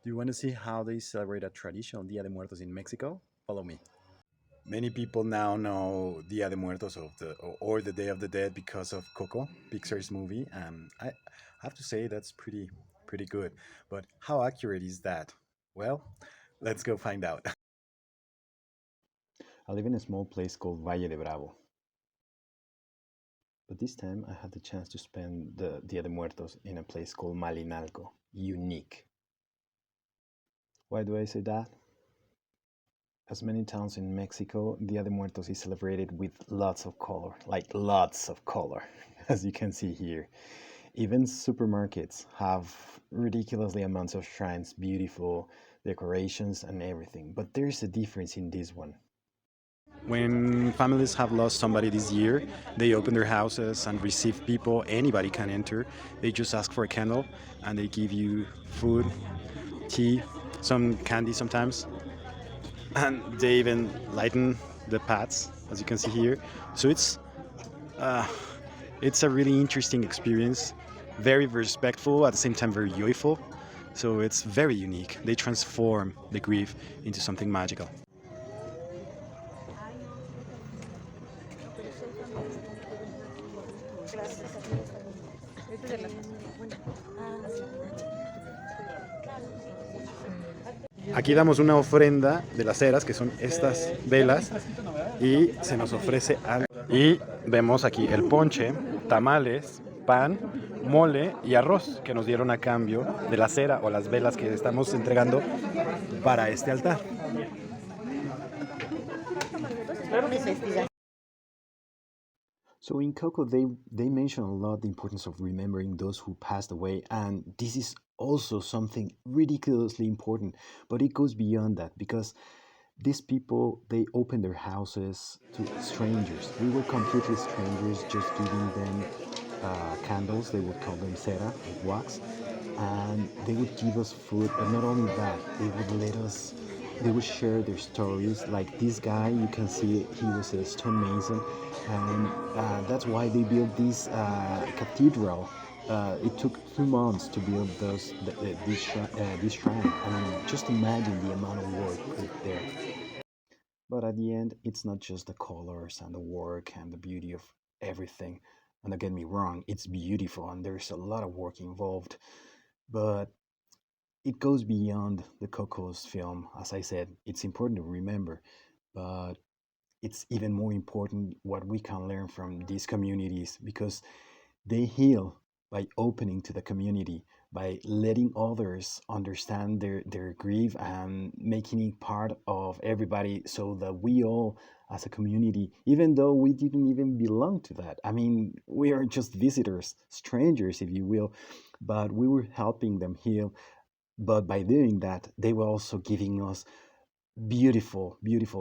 Do you want to see how they celebrate a traditional Dia de Muertos in Mexico? Follow me. Many people now know Dia de Muertos or the Day of the Dead because of Coco, Pixar's movie, and I have to say that's pretty good. But how accurate is that? Well, let's go find out. I live in a small place called Valle de Bravo, but this time I had the chance to spend the Dia de Muertos in a place called Malinalco, unique. Why do I say that? As many towns in Mexico, Dia de Muertos is celebrated with lots of color, like lots of color, as you can see here. Even supermarkets have ridiculously amounts of shrines, beautiful decorations, and everything. But there's a difference in this one. When families have lost somebody this year, they open their houses and receive people. Anybody can enter. They just ask for a candle and they give you food, tea, some candy sometimes, and they even lighten the paths, as you can see here. So uh, it's a really interesting experience, very respectful at the same time very joyful. So it's very unique. They transform the grief into something magical. Aquí damos una ofrenda de las ceras, que son estas velas, y se nos ofrece algo. Y vemos aquí el ponche, tamales, pan, mole y arroz que nos dieron a cambio de la cera o las velas que estamos entregando para este altar. So in Coco, they mention a lot the importance of remembering those who passed away, and this is also something ridiculously important. But it goes beyond that because these people they open their houses to strangers. We were completely strangers, just giving them candles. They would call them cera, wax, and they would give us food. But not only that, they would share their stories. Like this guy, you can see he was a stonemason, and that's why they built this cathedral. It took 2 months to build this shrine. I mean, just imagine the amount of work put there. But at the end, it's not just the colors and the work and the beauty of everything. And don't get me wrong, it's beautiful and there's a lot of work involved. But it goes beyond the Coco's film. As I said, it's important to remember, but it's even more important what we can learn from these communities because they heal by opening to the community, by letting others understand their grief and making it part of everybody so that we all as a community, even though we didn't even belong to that. I mean, we are just visitors, strangers, if you will, but we were helping them heal. But by doing that, they were also giving us beautiful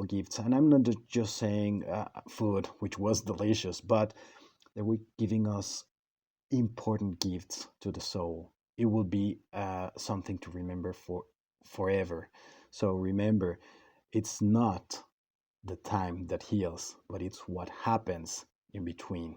gifts. And I'm not just saying food, which was delicious, but they were giving us important gifts to the soul. It will be something to remember for forever. So remember, it's not the time that heals, but it's what happens in between.